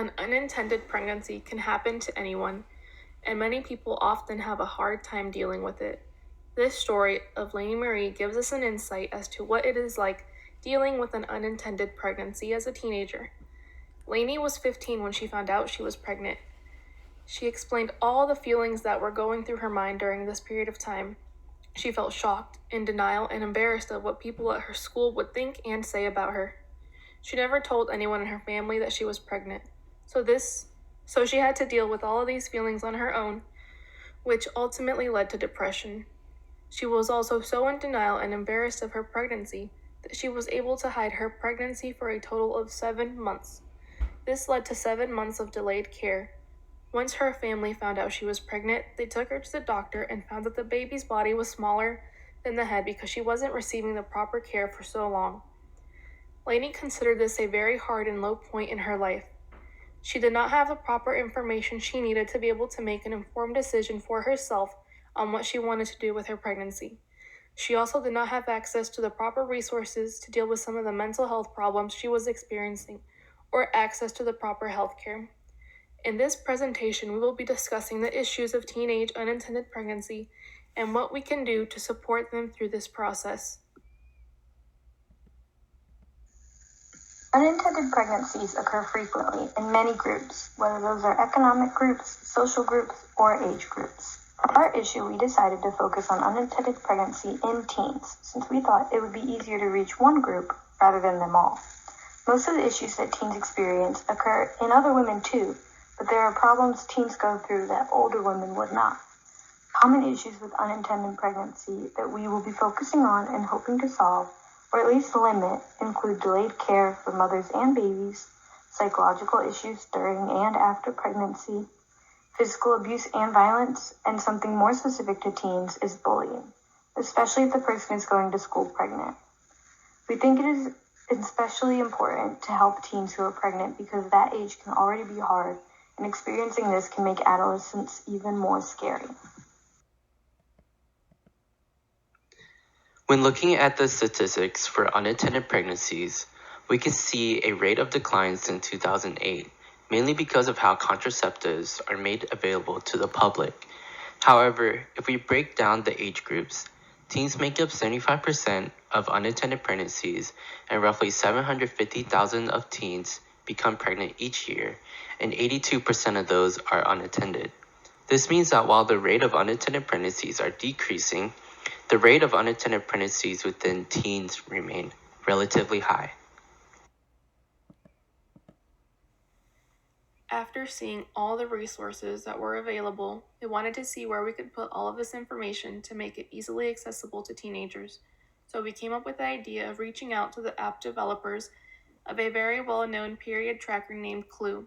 An unintended pregnancy can happen to anyone, and many people often have a hard time dealing with it. This story of Lainey Marie gives us an insight as to what it is like dealing with an unintended pregnancy as a teenager. Lainey was 15 when she found out she was pregnant. She explained all the feelings that were going through her mind during this period of time. She felt shocked, in denial, and embarrassed of what people at her school would think and say about her. She never told anyone in her family that she was pregnant. So she had to deal with all of these feelings on her own, which ultimately led to depression. She was also so in denial and embarrassed of her pregnancy that she was able to hide her pregnancy for a total of 7 months. This led to 7 months of delayed care. Once her family found out she was pregnant, they took her to the doctor and found that the baby's body was smaller than the head because she wasn't receiving the proper care for so long. Lainey considered this a very hard and low point in her life. She did not have the proper information she needed to be able to make an informed decision for herself on what she wanted to do with her pregnancy. She also did not have access to the proper resources to deal with some of the mental health problems she was experiencing, or access to the proper health care. In this presentation, we will be discussing the issues of teenage unintended pregnancy and what we can do to support them through this process. Unintended pregnancies occur frequently in many groups, whether those are economic groups, social groups, or age groups. For our issue, we decided to focus on unintended pregnancy in teens, since we thought it would be easier to reach one group rather than them all. Most of the issues that teens experience occur in other women too, but there are problems teens go through that older women would not. Common issues with unintended pregnancy that we will be focusing on and hoping to solve, or at least limit, include delayed care for mothers and babies, psychological issues during and after pregnancy, physical abuse and violence, and something more specific to teens is bullying, especially if the person is going to school pregnant. We think it is especially important to help teens who are pregnant because that age can already be hard, and experiencing this can make adolescence even more scary. When looking at the statistics for unintended pregnancies, we can see a rate of decline since 2008, mainly because of how contraceptives are made available to the public. However, if we break down the age groups, teens make up 75% of unintended pregnancies, and roughly 750,000 of teens become pregnant each year, and 82% of those are unintended. This means that while the rate of unintended pregnancies are decreasing, the rate of unintended pregnancies within teens remain relatively high. After seeing all the resources that were available, we wanted to see where we could put all of this information to make it easily accessible to teenagers. So we came up with the idea of reaching out to the app developers of a very well-known period tracker named Clue.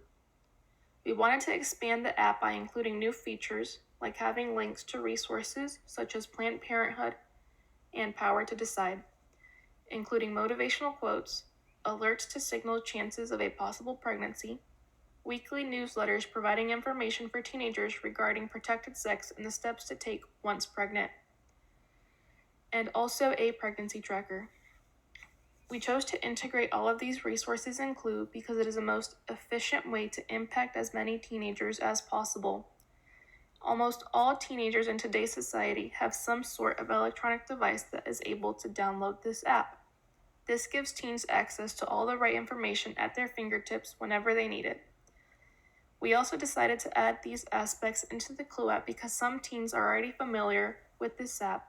We wanted to expand the app by including new features, like having links to resources such as Planned Parenthood and Power to Decide, including motivational quotes, alerts to signal chances of a possible pregnancy, weekly newsletters providing information for teenagers regarding protected sex and the steps to take once pregnant, and also a pregnancy tracker. We chose to integrate all of these resources in Clue because it is the most efficient way to impact as many teenagers as possible. Almost all teenagers in today's society have some sort of electronic device that is able to download this app. This gives teens access to all the right information at their fingertips whenever they need it. We also decided to add these aspects into the Clue app because some teens are already familiar with this app,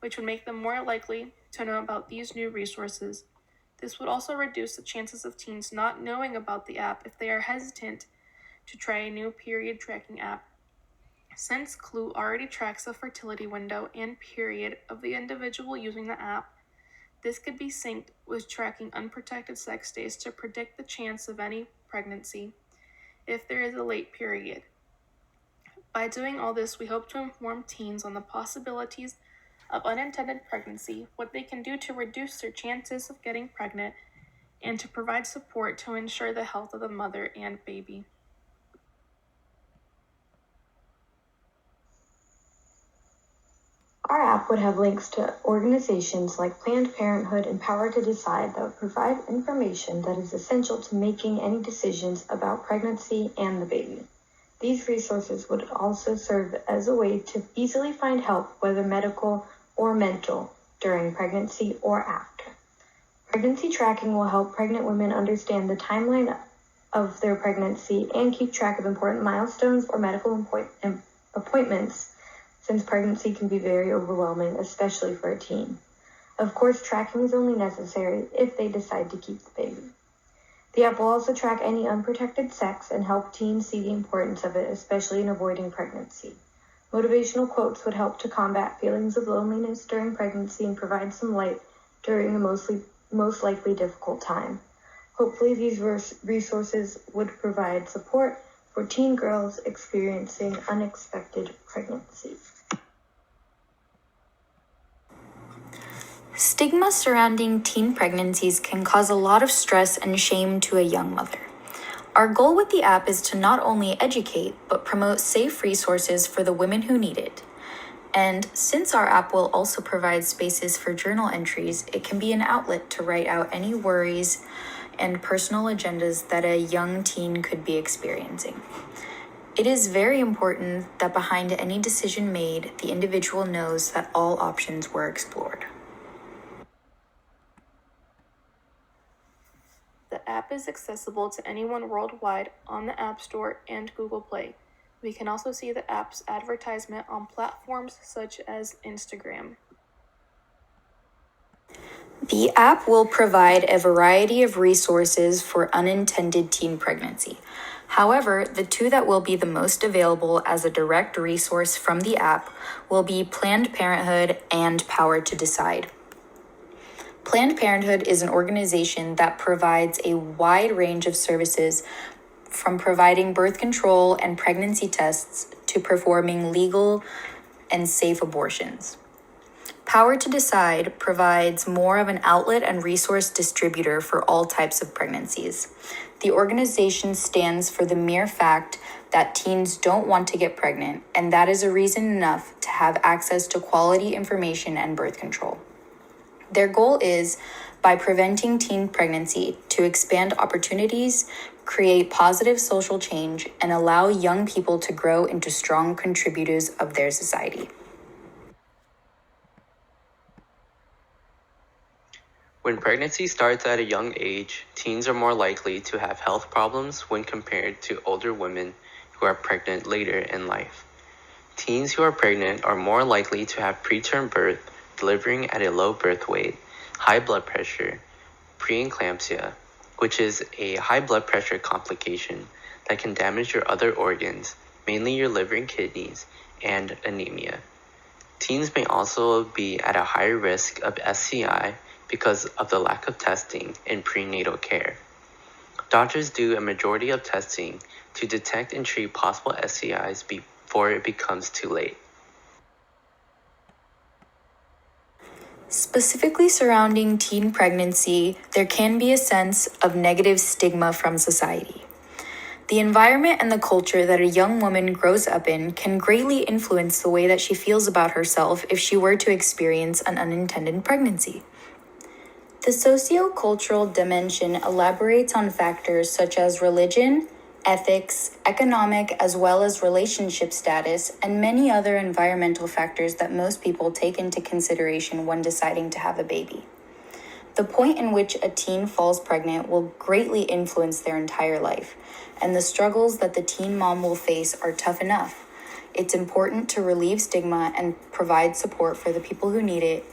which would make them more likely to know about these new resources. This would also reduce the chances of teens not knowing about the app if they are hesitant to try a new period tracking app. Since Clue already tracks the fertility window and period of the individual using the app, this could be synced with tracking unprotected sex days to predict the chance of any pregnancy if there is a late period. By doing all this, we hope to inform teens on the possibilities of unintended pregnancy, what they can do to reduce their chances of getting pregnant, and to provide support to ensure the health of the mother and baby. Our app would have links to organizations like Planned Parenthood and Power to Decide that would provide information that is essential to making any decisions about pregnancy and the baby. These resources would also serve as a way to easily find help, whether medical or mental, during pregnancy or after. Pregnancy tracking will help pregnant women understand the timeline of their pregnancy and keep track of important milestones or medical appointments, since pregnancy can be very overwhelming, especially for a teen. Of course, tracking is only necessary if they decide to keep the baby. The app will also track any unprotected sex and help teens see the importance of it, especially in avoiding pregnancy. Motivational quotes would help to combat feelings of loneliness during pregnancy and provide some light during a most likely difficult time. Hopefully, these resources would provide support for teen girls experiencing unexpected pregnancy. Stigma surrounding teen pregnancies can cause a lot of stress and shame to a young mother. Our goal with the app is to not only educate, but promote safe resources for the women who need it. And since our app will also provide spaces for journal entries, it can be an outlet to write out any worries and personal agendas that a young teen could be experiencing. It is very important that behind any decision made, the individual knows that all options were explored. The app is accessible to anyone worldwide on the App Store and Google Play. We can also see the app's advertisement on platforms such as Instagram. The app will provide a variety of resources for unintended teen pregnancy. However, the two that will be the most available as a direct resource from the app will be Planned Parenthood and Power to Decide. Planned Parenthood is an organization that provides a wide range of services, from providing birth control and pregnancy tests to performing legal and safe abortions. Power to Decide provides more of an outlet and resource distributor for all types of pregnancies. The organization stands for the mere fact that teens don't want to get pregnant, and that is a reason enough to have access to quality information and birth control. Their goal is, by preventing teen pregnancy, to expand opportunities, create positive social change, and allow young people to grow into strong contributors of their society. When pregnancy starts at a young age, teens are more likely to have health problems when compared to older women who are pregnant later in life. Teens who are pregnant are more likely to have preterm birth, delivering at a low birth weight, high blood pressure, preeclampsia, which is a high blood pressure complication that can damage your other organs, mainly your liver and kidneys, and anemia. Teens may also be at a higher risk of SCI because of the lack of testing in prenatal care. Doctors do a majority of testing to detect and treat possible SCIs before it becomes too late. Specifically surrounding teen pregnancy, there can be a sense of negative stigma from society. The environment and the culture that a young woman grows up in can greatly influence the way that she feels about herself if she were to experience an unintended pregnancy. The socio-cultural dimension elaborates on factors such as religion, ethics, economic, as well as relationship status, and many other environmental factors that most people take into consideration when deciding to have a baby. The point in which a teen falls pregnant will greatly influence their entire life, and the struggles that the teen mom will face are tough enough. It's important to relieve stigma and provide support for the people who need it.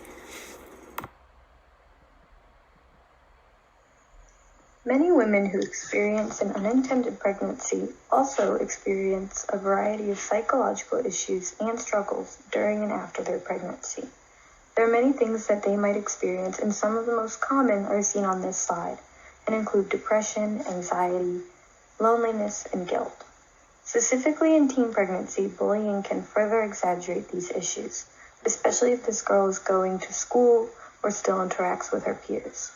Many women who experience an unintended pregnancy also experience a variety of psychological issues and struggles during and after their pregnancy. There are many things that they might experience, and some of the most common are seen on this slide and include depression, anxiety, loneliness, and guilt. Specifically in teen pregnancy, bullying can further exaggerate these issues, especially if this girl is going to school or still interacts with her peers.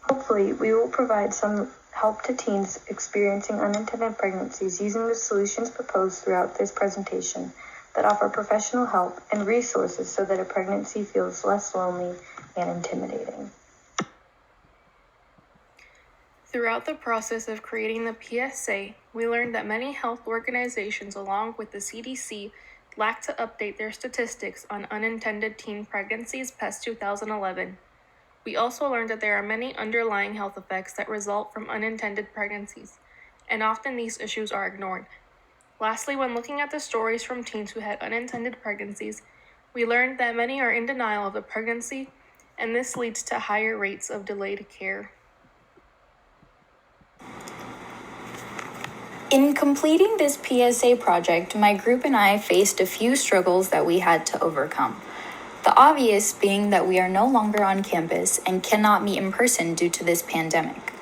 Hopefully, we will provide some help to teens experiencing unintended pregnancies using the solutions proposed throughout this presentation that offer professional help and resources so that a pregnancy feels less lonely and intimidating. Throughout the process of creating the PSA, we learned that many health organizations, along with the CDC, lack to update their statistics on unintended teen pregnancies past 2011. We also learned that there are many underlying health effects that result from unintended pregnancies, and often these issues are ignored. Lastly, when looking at the stories from teens who had unintended pregnancies, we learned that many are in denial of the pregnancy, and this leads to higher rates of delayed care. In completing this PSA project, my group and I faced a few struggles that we had to overcome. The obvious being that we are no longer on campus and cannot meet in person due to this pandemic.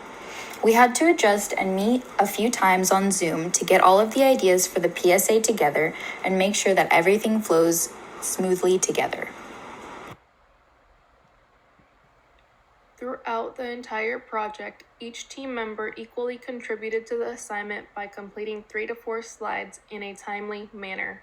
We had to adjust and meet a few times on Zoom to get all of the ideas for the PSA together and make sure that everything flows smoothly together. Throughout the entire project, each team member equally contributed to the assignment by completing 3 to 4 slides in a timely manner.